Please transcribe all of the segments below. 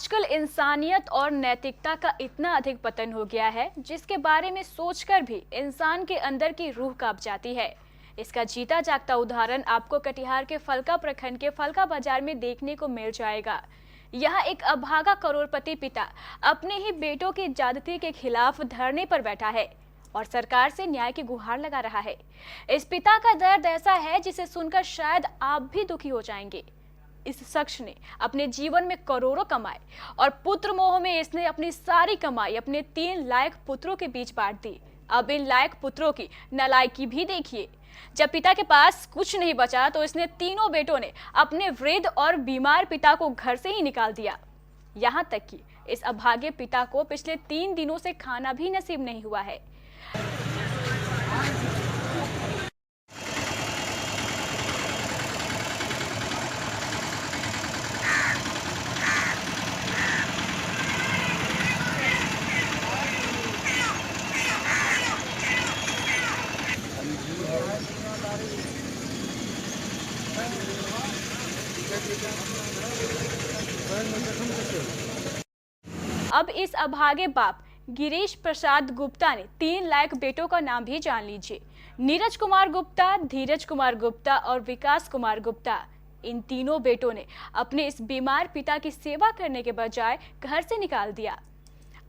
आजकल इंसानियत और नैतिकता का इतना अधिक पतन हो गया है जिसके बारे में सोचकर भी इंसान के अंदर की रूह कांप जाती है। इसका जीता जागता उदाहरण आपको कटिहार के फलका प्रखंड के फलका बाजार में देखने को मिल जाएगा। यहाँ एक अभागा करोड़पति पिता अपने ही बेटों की ज्यादती के खिलाफ धरने पर बैठा है और सरकार से न्याय की गुहार लगा रहा है। इस पिता का दर्द ऐसा है जिसे सुनकर शायद आप भी दुखी हो जाएंगे। इस शख्स ने अपने जीवन में करोड़ों कमाए और पुत्र मोह में इसने अपनी सारी कमाई अपने 3 लायक पुत्रों के बीच बांट दी। अब इन लायक पुत्रों की नालायकी भी देखिए। जब पिता के पास कुछ नहीं बचा तो इसने तीनों बेटों ने अपने वृद्ध और बीमार पिता को घर से ही निकाल दिया। यहाँ तक कि इस अभागे पिता को पिछले 3 दिनों से खाना भी नसीब नहीं हुआ है। अब इस अभागे बाप गिरीश प्रसाद गुप्ता ने 3 लायक बेटों का नाम भी जान लीजिए। नीरज कुमार गुप्ता, धीरज कुमार गुप्ता और विकास कुमार गुप्ता। इन तीनों बेटों ने अपने इस बीमार पिता की सेवा करने के बजाय घर से निकाल दिया।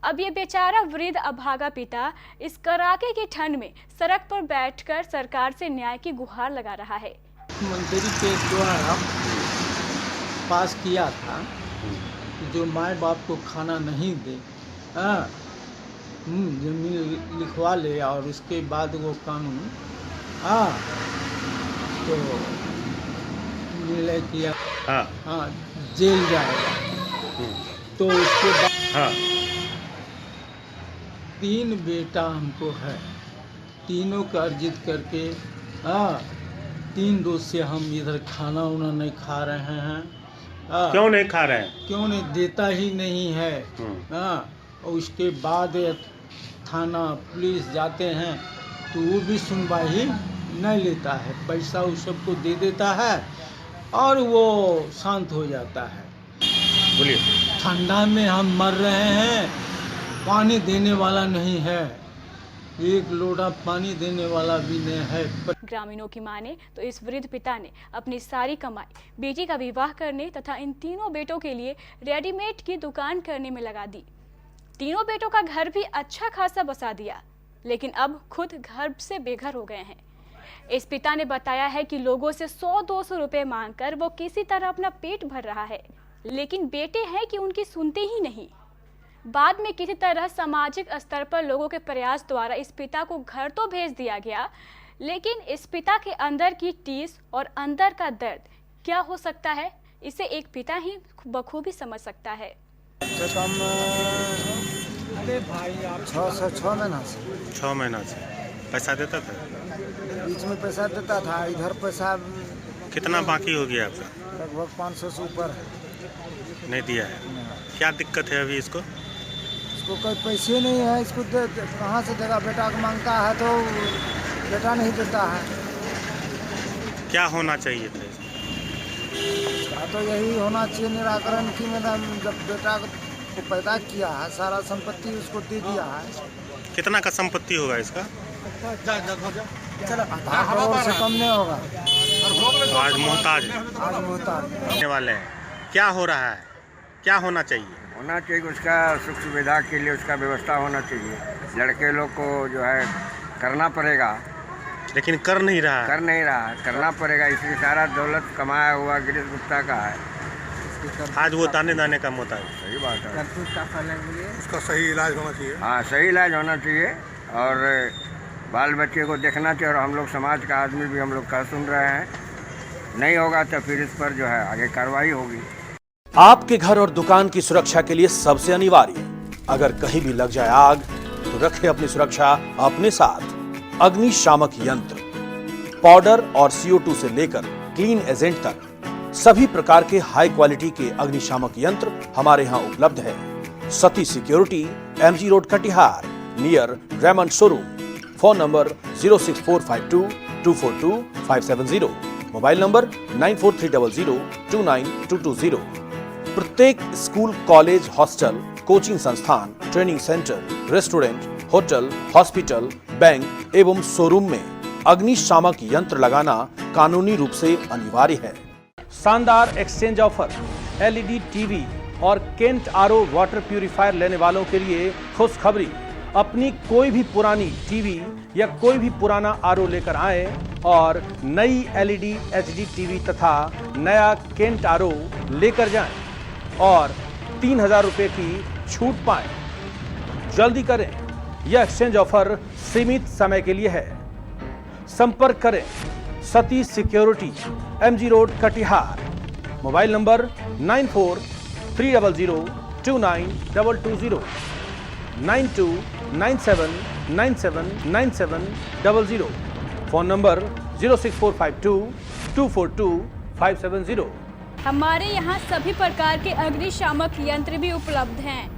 अब ये बेचारा वृद्ध अभागा पिता इस कड़ाके की ठंड में सड़क पर बैठकर सरकार से न्याय की गुहार लगा रहा है। मंत्री के द्वारा पास किया था जो माए बाप को खाना नहीं दे, जमीन लिखवा ले और उसके बाद वो कानून तो निर्णय किया जेल जाएगा। तो उसके बाद 3 बेटा हमको है, तीनों का अर्जित करके 3 रोज से हम इधर खाना उना नहीं खा रहे हैं। क्यों नहीं खा रहे हैं? क्यों नहीं देता ही नहीं है। और उसके बाद थाना पुलिस जाते हैं तो वो भी सुनवाई नहीं लेता है, पैसा उस सबको दे देता है और वो शांत हो जाता है। बोलिए। ठंडा में हम मर रहे हैं, पानी देने वाला नहीं है, एक लोटा पानी देने वाला भी नहीं है। ग्रामीणों की माने तो इस वृद्ध पिता ने अपनी सारी कमाई बेटी का विवाह करने तथा इन तीनों बेटों के लिए रेडीमेड की दुकान करने में लगा दी। तीनों बेटों का घर भी अच्छा खासा बसा दिया, लेकिन अब खुद घर से बेघर हो गए हैं। इस पिता ने बताया है कि लोगों से 100-200 रुपए मांगकर वो किसी तरह अपना पेट भर रहा है, लेकिन बेटे हैं कि उनकी सुनते ही नहीं। बाद में किसी तरह सामाजिक स्तर पर लोगों के प्रयास द्वारा इस पिता को घर तो भेज दिया गया, लेकिन इस पिता के अंदर की टीस और अंदर का दर्द क्या हो सकता है, इसे एक पिता ही बखूबी समझ सकता है। कम 6 महीना से पैसा देता था? बीच में पैसा देता था, इधर पैसा कितना बाकी हो गया आपका? लगभग 500 से ऊपर है। नहीं दिया है? क्या दिक्कत है अभी इसको? इसको कोई पैसे नहीं है, इसको कहाँ से देगा? बेटा को मांगता है तो बेटा नहीं देता है। क्या होना चाहिए था? तो यही होना चाहिए निराकरण की मैडम, जब बेटा को पैदा किया है सारा संपत्ति उसको दे दिया है। कितना का संपत्ति होगा इसका? आधा करोड़ से कम नहीं होगा। तो आज मोहताज होने वाले हैं। क्या हो रहा है? क्या होना चाहिए? होना चाहिए उसका सुख सुविधा के लिए उसका व्यवस्था होना चाहिए। लड़के लोग को जो है करना पड़ेगा, लेकिन कर नहीं रहा है। करना पड़ेगा, इसलिए सारा दौलत कमाया हुआ गिरीश गुप्ता का है। आज वो दाने का मोहताज। सही बात है। उसका सही इलाज होना चाहिए। हाँ, सही इलाज होना चाहिए और बाल बच्चे को देखना चाहिए। और हम लोग समाज का आदमी भी हम लोग कह सुन रहे हैं, नहीं होगा तो फिर इस पर जो है आगे कार्रवाई होगी। आपके घर और दुकान की सुरक्षा के लिए सबसे अनिवार्य, अगर कहीं भी लग जाए आग तो रखें अपनी सुरक्षा अपने साथ। अग्निशामक यंत्र, पाउडर और CO2 से लेकर क्लीन एजेंट तक सभी प्रकार के हाई क्वालिटी के अग्निशामक यंत्र हमारे यहाँ उपलब्ध है। Sati security, MG road Katihar, near Raymond showroom. Phone number 06452242570, mobile number 9430029220। प्रत्येक स्कूल, कॉलेज, हॉस्टल, कोचिंग संस्थान, training centre, restaurant, hotel, hospital, bank एवं शोरूम में अग्निशामक यंत्र लगाना कानूनी रूप से अनिवार्य है। शानदार एक्सचेंज ऑफर, एलईडी टीवी और केंट आरओ वाटर प्यूरिफायर लेने वालों के लिए खुशखबरी। अपनी कोई भी पुरानी टीवी या कोई भी पुराना आरओ लेकर आए और नई एलईडी एचडी टीवी तथा नया केंट आरओ लेकर जाएं और 3000 रुपए की छूट पाएं। जल्दी करें, यह एक्सचेंज ऑफर सीमित समय के लिए है। संपर्क करें Satish security, MG road, Katihar. Mobile number 9430029220, 9297979700। Phone number 06452242570। हमारे यहाँ सभी प्रकार के अग्निशामक यंत्र भी उपलब्ध हैं।